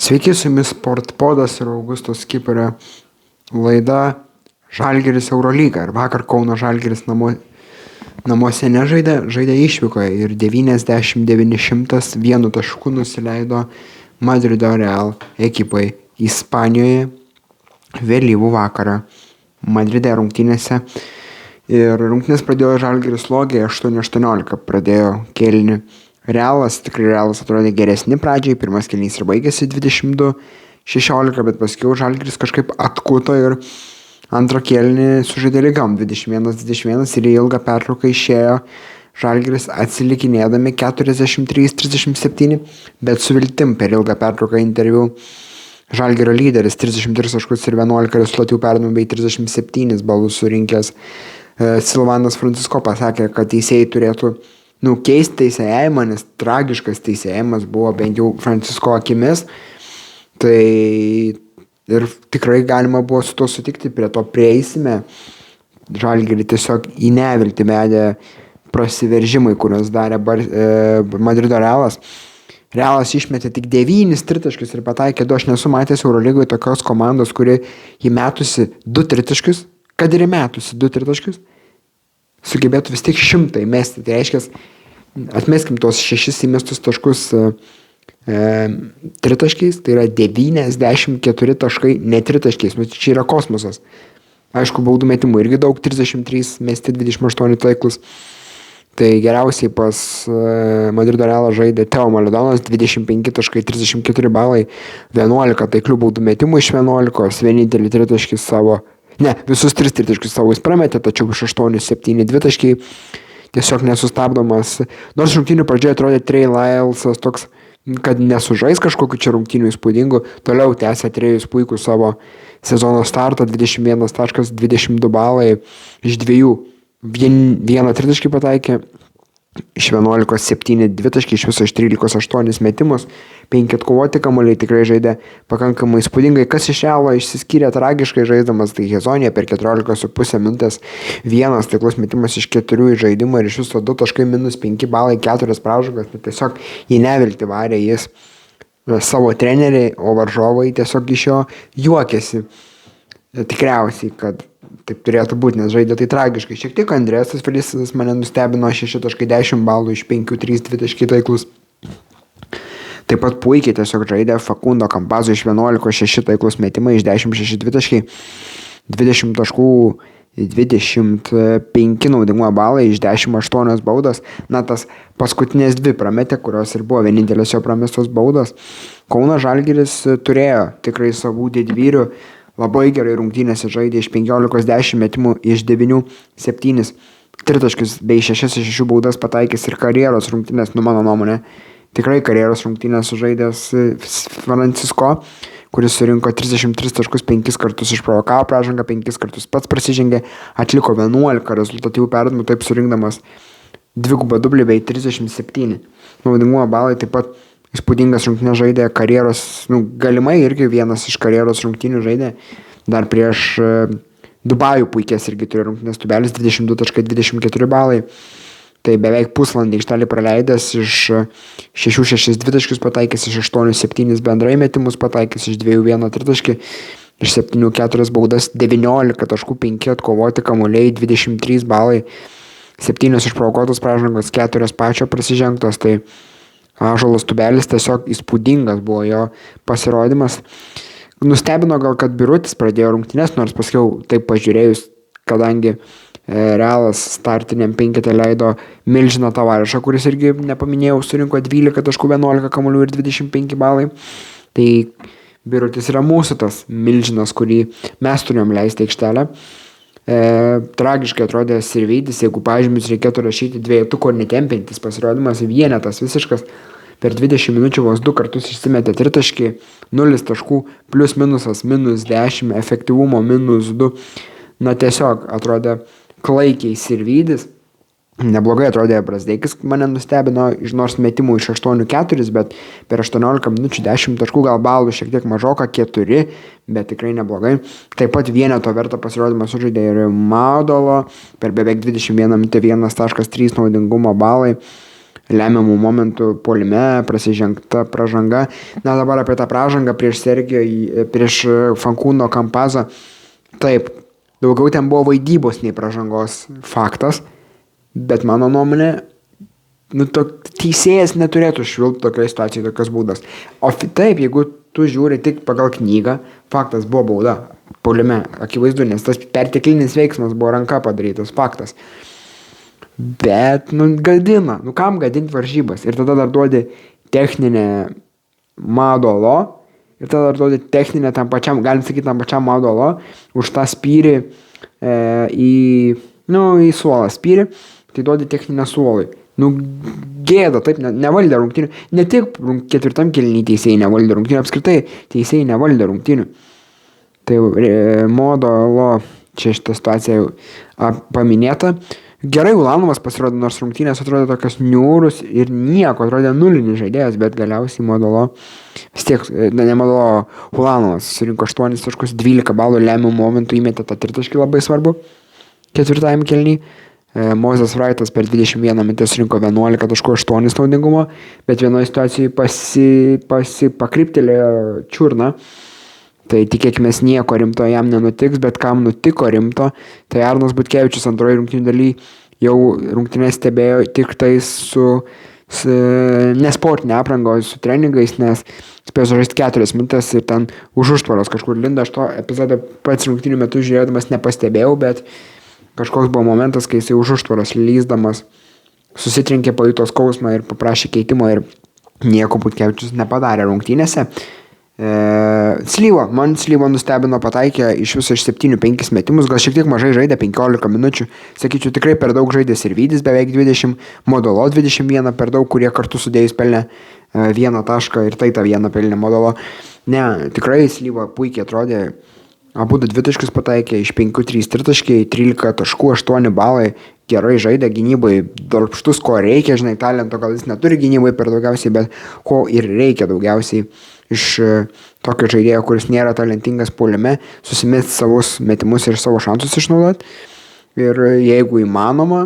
Sveiki, su jumis Sportpodas ir Augustos Kiperio laida Žalgiris Eurolyga. Ir vakar Kauno Žalgiris namuose nežaidė, žaidė išvykoje ir 90-901 taškų nusileido Madrido Real ekipai Ispanijoje vėlyvų vakarą Madride rungtynėse. Ir rungtynės pradėjo Žalgiris slogiai, 8-18 pradėjo kėlinį. Realas atrodė geresni pradžiai, pirmas kėlinys ir baigėsi 22-16, bet paskui Žalgiris kažkaip atkuto ir antrą kėlinį sužaidė lygiom 21-21 ir į ilgą pertrauką išėjo Žalgiris atsilikinėdami 43-37, bet su viltim per ilgą pertrauką interviu Žalgirio lyderis 33 taškus ir 11 rezultatyvių perdavimų bei 37 balus surinkęs Silvanas Francisco pasakė, kad teisėjai turėtų keisti teisėjimą, nes tragiškas teisėjimas buvo bent jau Francisco akimis. Tai ir tikrai galima buvo su to sutikti, prie to prieisime. Žalgirį tiesiog į neviltį vedė prasiveržimai, kuriuos darė Madrido Realas. Realas išmetė tik 9 tritaškius ir pataikė 2. Aš nesu matęs Eurolygoje tokios komandos, kuri įmetusi 2 tritaškius, kad ir įmetusi 2 tritaškius, sugebėtų vis tik 100 įmesti. Tai reiškia, atmeskim tos 6 įmestus taškus tritaškiais, tai yra 94 taškai netritaškiais. Čia yra kosmosas. Aišku, baudų metimų irgi daug, 33 mesti, 28 taiklus. Tai geriausiai pas Madrido Realą žaidė Teo Maledonas, 25 taškai, 34 balai, 11 taiklių baudų metimų iš 11, vienintelį tritaškį visus 3 tritaškius savo jis prametė, tačiau iš 8-7 dvitaškiai tiesiog nesustabdomas. Nors rungtynių pradžioje atrodė Trey Lylesas toks, kad nesužais kažkokiu čia rungtynių įspūdingų, toliau tęsė Trejus puikų savo sezono startą, 21 taškas, 22 balai, iš 2 vieną tritaškį pataikė, iš 11 7 dvitaškiai, iš viso iš 13 8 metimus, 5 atkovoti kamuoliai, tikrai žaidė pakankamai įspūdingai. Kas iš Realo išsiskyrė tragiškai žaisdamas, tai Hezonija per 14,5 minutės, 1 taiklus metimas iš 4 į žaidimą ir iš viso 2 taškai minus 5 balai, 4 pražangos, tai tiesiog į neviltį varė jis savo treneriai, o varžovai tiesiog iš jo juokėsi. Tikriausiai, kad taip turėtų būti, nes žaidė tai tragiškai. Šiek tiek Andrėsas Felisas mane nustebino 6.10 balų iš 5-3 dvitaškiai taiklus. Taip pat puikiai tiesiog žaidė Facundo Campazzo iš 11-6 taiklus metimai, iš 10-6 dvitaškiai, 20 taškų, 25 naudingumo balai, iš 10-8 baudos. Tas paskutinės 2 prametė, kurios ir buvo vienintelės jo pramestos baudos. Kauno Žalgiris turėjo tikrai savų didvyrių. Labai gerai rungtynėse žaidė iš 15-10 metimų, iš 9-7 tritaškius bei 6-6 baudas pataikęs ir karjeros rungtynės, mano nuomonė, tikrai karjeros rungtynės sužaidęs Francisco, kuris surinko 33 taškus, 5 kartus išprovokavo pražangą, 5 kartus pats prasižengė, atliko 11 rezultatyvių perdavimų, taip surinkdamas 2 dublį bei 37 naudingumo balai. Taip pat įspūdingas rungtynės žaidė karjeros, galimai irgi vienas iš karjeros rungtynių žaidė, dar prieš Dubajų puikės irgi turėjo rungtynės Tubelis, 22.24 balai, tai beveik pusvalandį aikštelį praleidęs, iš 6-6 dvitaškius pataikęs, iš 8-7 bendrai metimus pataikęs, iš 2-1 tritaškį, iš 7-4 baudas, 19 taškų, 5 atkovoti kamuoliai, 23 balai, 7 išprovokuotos pražangos, 4 pačio prasižengtos, tai Ąžuolas Tubelis tiesiog įspūdingas buvo jo pasirodymas. Nustebino gal, kad Birutis pradėjo rungtynes, nors paskiau taip pažiūrėjus, kadangi Realas startiniam 5 leido Milžiną Tavarišą, kuris irgi, nepaminėjau, surinko 12 taškų, 11 kamuolių ir 25 balai. Tai Birutis yra mūsų tas Milžinas, kurį mes turėjom leisti aikštelę. Tragiškai atrodė Sirvydis, jeigu pažymius reikėtų rašyti dviejetuko netempintis pasirodymas, vienetas visiškas, per 20 minučių vos 2 kartus išsimetė tritaškį, 0 taškų, plius minusas, minus 10, efektyvumo minus 2, tiesiog atrodė klaikiai Sirvydis. Neblogai atrodė Brazdeikis, mane nustebino, nors metimų iš 8-4, bet per 18 minučių 10 taškų, gal balų šiek tiek mažoka, 4, bet tikrai neblogai. Taip pat vieneto vertą pasirodymą sužaidė ir Maudolo, per beveik 21 minutę 1.3 naudingumo balai. lemiamų momentų puolime, prasižengta pražanga. Na dabar apie tą pražangą prieš Fankūno Kampazą. Taip, daugiau ten buvo vaidybos nei pražangos faktas, bet mano nuomonė, teisėjas neturėtų švilpti tokioje situacijoje tokios baudas. O taip, jeigu tu žiūri tik pagal knygą, faktas buvo bauda puolime, akivaizdu, nes tas perteklinis veiksmas buvo ranka padarytas, faktas. Bet, gadina, kam gadinti varžybas? Ir tada dar duodi techninę Madolo, ir tada dar duodi techninę tam pačiam, galim sakyti, tam pačiam Madolo, už tą spyrį į suolą spyrį, tai duodi techninę suolui. Gėda, taip, nevaldė rungtynių. Ne tik ketvirtam kėliny teisėjai nevaldė rungtynių, apskritai teisėjai nevaldė rungtynių. Tai Madolo, čia šitą situaciją jau paminėta. Gerai Ulanovas pasirodė, nors rungtynės atrodė tokios niūrus ir nieko, atrodė nulinis žaidėjas, bet galiausiai Madolo, vis tiek, ne Madolo, Ulanovas surinko 8 taškus, 12 balų, lemiamų momentų įmetė tą tritaškį labai svarbu ketvirtajam kėliny. Mozės Wrightas per 21 minutę surinko 11 taškų, 8 naudingumo, bet vienoje situacijoje pakryptelėjo čiurną. Tai tikėkime nieko rimto jam nenutiks, bet kam nutiko rimto, tai Arnas Butkevičius antroje rungtynių daly jau rungtynės stebėjo tik tai su nesportinė apranga, su treningais, nes spėjo sužaisti 4 minutės ir ten už užtvaros kažkur linda. Aš to epizodą pats rungtynių metu žiūrėdamas nepastebėjau, bet kažkoks buvo momentas, kai jisai už užtvaros lysdamas susitrinkė, pajuto skausmą ir paprašė keitimo ir nieko Butkevičius nepadarė rungtynėse. Man Slyva nustebino, pataikė iš viso iš 7-5 metimus, gal šiek tiek mažai žaidė, 15 minučių, sakyčiau, tikrai per daug žaidė Sirvydis, beveik 20, Modolo 21, per daug, kurie kartu sudėjus pelnė 1 tašką ir tai tą 1 pelnė Modolo. Ne, tikrai Slyva puikiai atrodė, abu 2 taškus pataikė, iš 5-3 tritaškiai, 13 taškų, 8 balai, gerai žaidė gynybai, darbštus, ko reikia, žinai, talento gal jis neturi gynybai per daugiausiai, bet ko ir reikia daugiausiai iš tokio žaidėjo, kuris nėra talentingas puolime, susimesti savus metimus ir savo šansus išnaudoti. Ir jeigu įmanoma,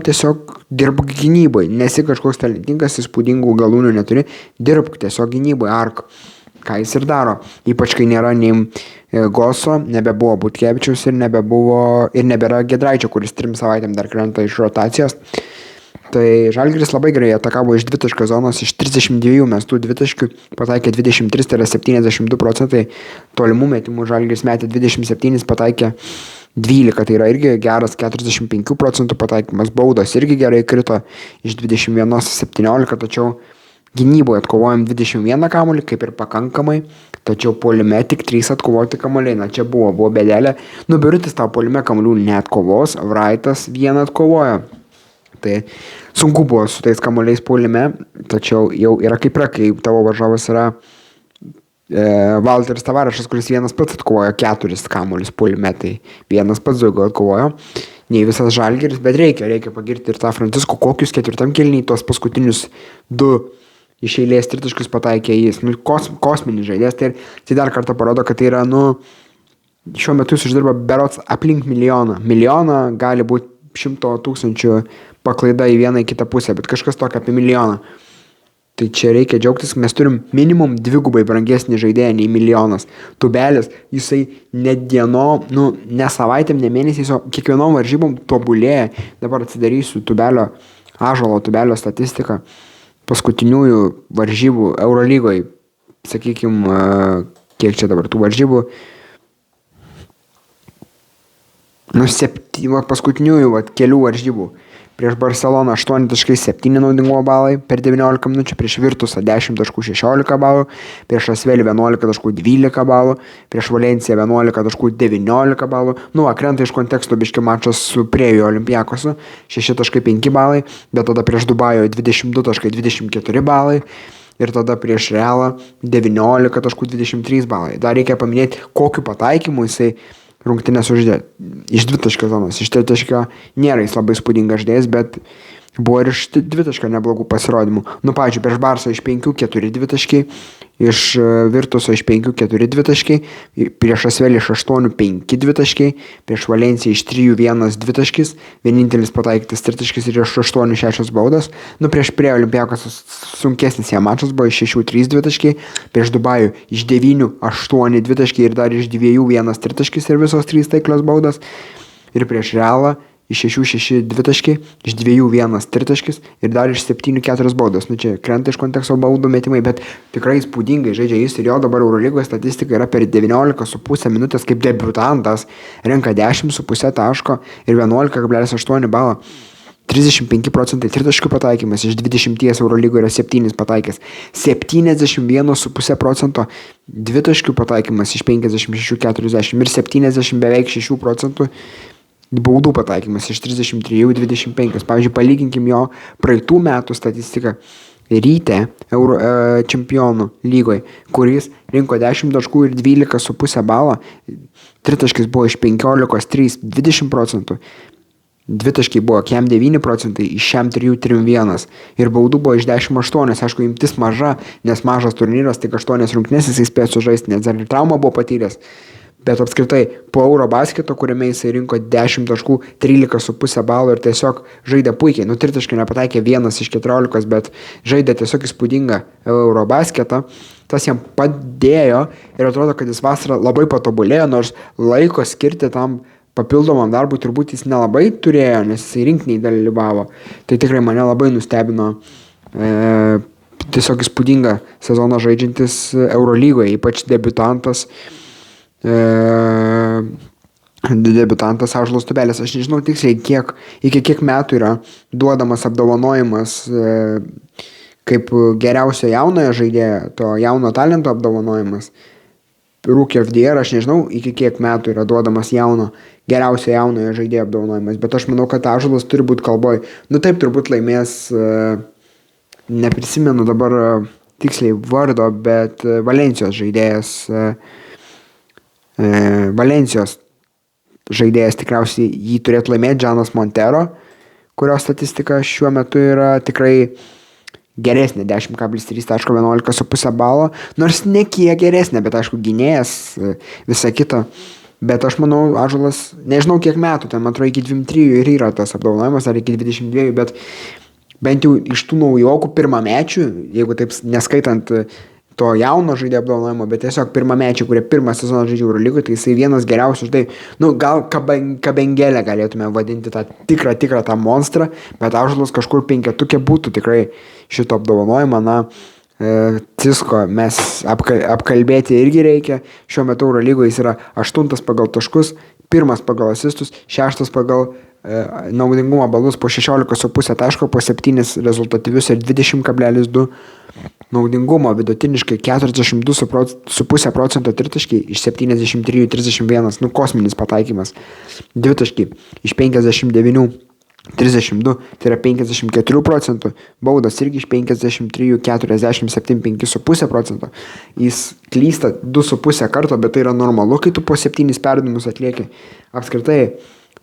tiesiog dirbk gynybai, nesi kažkoks talentingas, įspūdingų galūnių neturi, dirbk tiesiog gynybai, ark, ką jis ir daro. Ypač kai nėra nei Goso, nebebuvo Butkevičiaus ir nebėra Giedraičio, kuris 3 savaitėm dar krenta iš rotacijos. Tai Žalgiris labai gerai atakavo iš 2 zonos, iš 32 mestų 2 pataikė 23, tai yra 72%, tolimų metimų Žalgiris metė 27, pataikė 12, tai yra irgi geras 45% pataikymas, baudos irgi gerai krito iš 21-17, tačiau gynyboje atkovojom 21 kamuolį, kaip ir pakankamai, tačiau puolime tik 3 atkovoti kamuoliai, čia buvo bėdelė, Birutis tą puolime kamuolių neatkovos, Wrightas 1 atkovojo. Tai sunku buvo su tais kamuoliais puolime, tačiau jau yra kaip tavo varžovas yra Valteris Tavarešas, kuris vienas pats atkovojo 4 kamuolius puolime, tai vienas pats daugiau atkovojo, nei visas Žalgiris, bet reikia pagirti ir tą Francisco, kokius ketvirtam kėliny, tuos paskutinius 2 iš eilės tritaškius pataikė jis, kosminis žaidėjas, tai dar kartą parodo, kad tai yra, šiuo metu jis uždirba berods aplink milijoną gali būti 100 000 paklaida į vieną į kitą pusę, bet kažkas tokio apie 1 milijoną. Tai čia reikia džiaugtis, mes turim minimum 2 brangesnį žaidėją nei 1 milijonas. Tubelis, jisai ne dienom, ne savaitėm, ne mėnesiais, o kiekvienom varžybom tobulėja. Dabar atsidarysiu Ąžuolo Tubelio statistiką paskutiniųjų varžybų Eurolygoje. Sakykime, kiek čia dabar tų varžybų? Paskutiniųjų kelių varžybų. Prieš Barceloną 8.7 naudingumo balai per 19 minučių, prieš Virtusą 10.16 balų, prieš Asvelį 11.12 balų, prieš Valenciją 11.19 balų. Krenta iš konteksto biški mačas su Priejo Olimpiakosu 6.5 balai, bet tada prieš Dubajo 22.24 balai. Ir tada prieš Realą 19.23 balai. Dar reikia paminėti, kokiu pataikymu jisai rungtynės uždė iš 2 zonos. Iš 3 nėra jis labai spūdingas žaidėjas, bet Buvo ir iš dvitaškio neblogų pasirodymų. Nu, pavyzdžiui, prieš Barsą iš 5-4 dvitaškiai, iš Virtuso iš 5-4 dvitaškiai, prieš Asvelį iš 8-5 dvitaškiai, prieš Valenciją iš 3-1 dvitaškis, vienintelis pataikytas tritaškis ir iš 8-6 baudas. Nu, prieš Olympiakos sunkesnis jam mačas buvo iš 6-3 dvitaškiai, prieš Dubajų iš 9-8 dvitaškiai ir dar iš 2-1 tritaškis ir visos 3 taiklios baudas. Ir prieš Realą iš 6-6 dvitaškiai, iš 2-1 tritaškis ir dar iš 7-4 baudos. Nu čia krenta iš konteksto baudų metimai, bet tikrai įspūdingai žaidžia jis ir jo dabar Eurolygoje statistika yra per 19,5 minutės kaip debiutantas, renka 10,5 taško ir 11,8 balo. 35% tritaškių pataikymas, iš 20 Eurolygoje yra 7 pataikęs, 71,5% dvitaškių pataikymas iš 56-40 ir 70 beveik 6% baudų pataikymas iš 33-25. Pavyzdžiui, palyginkim jo praeitų metų statistiką Ryte čempionų lygoje, kuris rinko 10 taškų ir 12,5 balo, tritaškis buvo iš 15-3, 20%. Dvitaškiai buvo kiam 9%, iš šiam 3-3-1 ir baudų buvo iš 10-8, aišku, imtis maža, nes mažas turnyras, tik 8 rungtynes jisai spėjo sužaisti, nes dar ir traumą buvo patyręs. Bet apskritai, po Eurobasketo, kuriame jisai rinko 10 taškų, 13,5 balo ir tiesiog žaidė puikiai. Nu, tritaškių nepataikė 1 iš 14, bet žaidė tiesiog įspūdingą Eurobasketą. Tas jam padėjo ir atrodo, kad jis vasarą labai patobulėjo, nors laiko skirti tam papildomam darbui turbūt jis nelabai turėjo, nes jisai rinkiniai dalyvavo. Tai tikrai mane labai nustebino. Tiesiog įspūdingą sezoną žaidžiantis Eurolygoje, ypač debiutantas Ąžuolas Tubelis. Aš nežinau tiksliai, iki kiek metų yra duodamas apdovanojimas kaip geriausio jaunojo žaidėjo, to jauno talento apdovanojimas. Rookie of the Year, aš nežinau, iki kiek metų yra duodamas geriausio jaunojo žaidėjo apdovanojimas, bet aš manau, kad Ąžuolas turi būti kalboj. Nu taip, turbūt laimės, neprisimenu dabar tiksliai vardo, bet Valencijos žaidėjas tikriausiai jį turėtų laimėti, Džanas Montero, kurio statistika šiuo metu yra tikrai geresnė, 10,3-11,5 balo, nors ne kiek geresnė, bet aišku gynėjas, visa kita. Bet aš manau, Ąžuolas, nežinau kiek metų, ten man atrodo iki 23 ir yra tas apdovanojimas, ar iki 22, bet bent jau iš tų naujokų pirmamečių, jeigu taip neskaitant to jauno žaidėjo apdovanojimo, bet tiesiog pirmamečiai, kurie pirmą sezoną žaidžia Eurolygoje, tai jisai vienas geriausių, tai, gal Kabengelę galėtume vadinti tą tikrą tą monstrą, bet Ąžuolas kažkur 5-tukė būtų tikrai šito apdovanojimo, Cisko mes apkalbėti irgi reikia, šiuo metu Eurolygoje jis yra 8 pagal taškus, 1 pagal asistus, 6 pagal naudingumo balus po 16,5 taško, po 7 rezultatyvius ir 20,2 naudingumo, vidutiniškai 42,5% tritaškiai iš 73-31, kosminis pataikymas, dvitaškiai iš 59-32, tai yra 54%, baudas irgi iš 53-47, 5,5%, jis klysta 2,5 karto, bet tai yra normalu, kai tu po 7 perdavimus atlieki. Apskritai,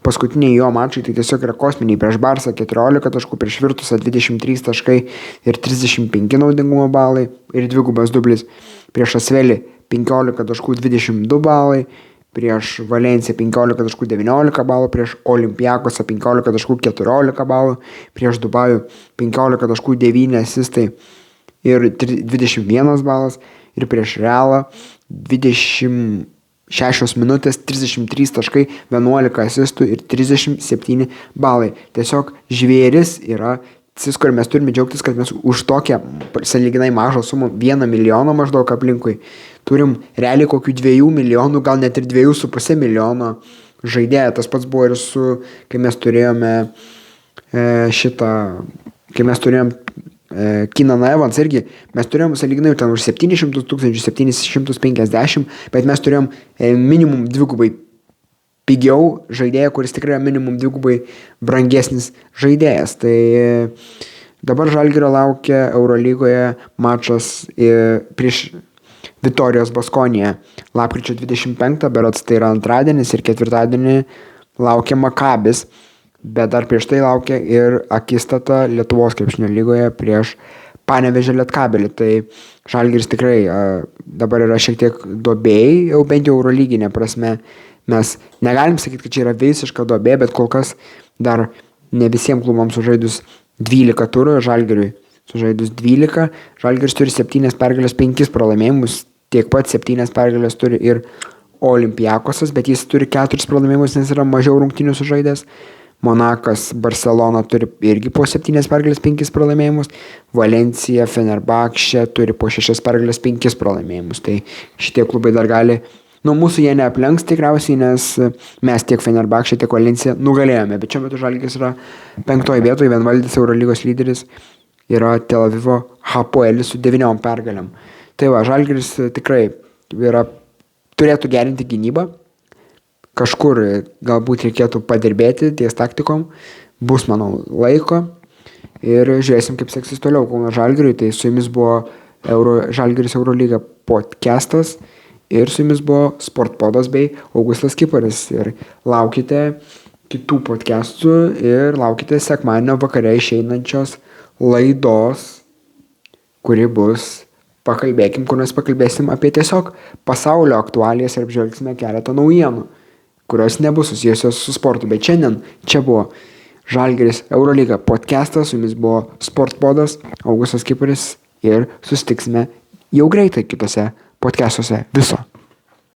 paskutiniai jo mačai tai tiesiog yra kosminiai, prieš Barsą 14 taškų, prieš Virtusą 23 taškai ir 35 naudingumo balai ir dvigubas dublis, prieš Asvelį 15 taškų 22 balai, prieš Valenciją 15 taškų 19 balų, prieš Olympiakosą 15 taškų 14 balų, prieš Dubajų 15 taškų 9 asistai ir 21 balas ir prieš Realą 26 minutės, 33 taškai, 11 asistų ir 37 balai. Tiesiog žvėris yra Cisko ir mes turime džiaugtis, kad mes už tokią sąlyginai mažą sumą 1 milijoną maždaug aplinkui turim realiai kokių 2 milijonų, gal net ir 2,5 milijono žaidėją. Tas pats buvo ir kai mes turėjome Keenan Evans irgi, mes turėjom sąlyginai ten už 700 tūkstančių, 750, bet mes turėjom minimum dvigubai pigiau žaidėją, kuris tikrai yra minimum dvigubai brangesnis žaidėjas. Tai dabar Žalgirio laukia Eurolygoje mačas prieš Vitorijos Baskoniją lapkričio 25, berods tai yra antradienis ir ketvirtadienį laukia Makabis bet dar prieš tai laukia ir akistata Lietuvos krepšinio lygoje prieš Panevėžio Lietkabelį. Tai Žalgiris tikrai dabar yra šiek tiek duobėjai, jau bent jau eurolyginė prasme. Mes negalim sakyti, kad čia yra visiška duobė, bet kol kas dar ne visiems klubams sužaidus 12 turų, Žalgiriui sužaidus 12. Žalgiris turi 7 pergalės, 5 pralaimėjimus, tiek pat 7 pergalės turi ir Olympiakosas, bet jis turi 4 pralaimėjimus, nes yra mažiau rungtynių sužaidęs. Monakas, Barcelona turi irgi po 7 pergalės, 5 pralaimėjimus. Valencija, Fenerbahčė turi po 6 pergalės, 5 pralaimėjimus. Tai šitie klubai dar gali, mūsų jie neaplenks tikriausiai, nes mes tiek Fenerbahčė, tiek Valencija nugalėjome. Bet šiuo metu Žalgiris yra 5 vietoje, vienvaldis Eurolygos lyderis yra Tel Avivo Hapoelis su 9 pergalėm. Tai va, Žalgiris tikrai turėtų gerinti gynybą. Kažkur galbūt reikėtų padirbėti ties taktikom, bus, manau, laiko ir žiūrėsim, kaip seksis toliau Kauno Žalgiriui. Tai su jumis buvo Žalgiris Eurolyga podcastas ir su jumis buvo Sportpodas bei Augustas Kiparis. Ir laukite kitų podcastų ir laukite sekmadienio vakare išeinančios laidos, kuri bus kur mes pakalbėsim apie tiesiog pasaulio aktualijas ir apžvelgsime keletą naujienų, kurios nebus susijusios su sportu. Bet šiandien čia buvo Žalgiris Eurolyga podcastas, su jumis buvo Sportpodas, Augustas Kiparis ir susitiksime jau greitai kitose podcastuose. Viso.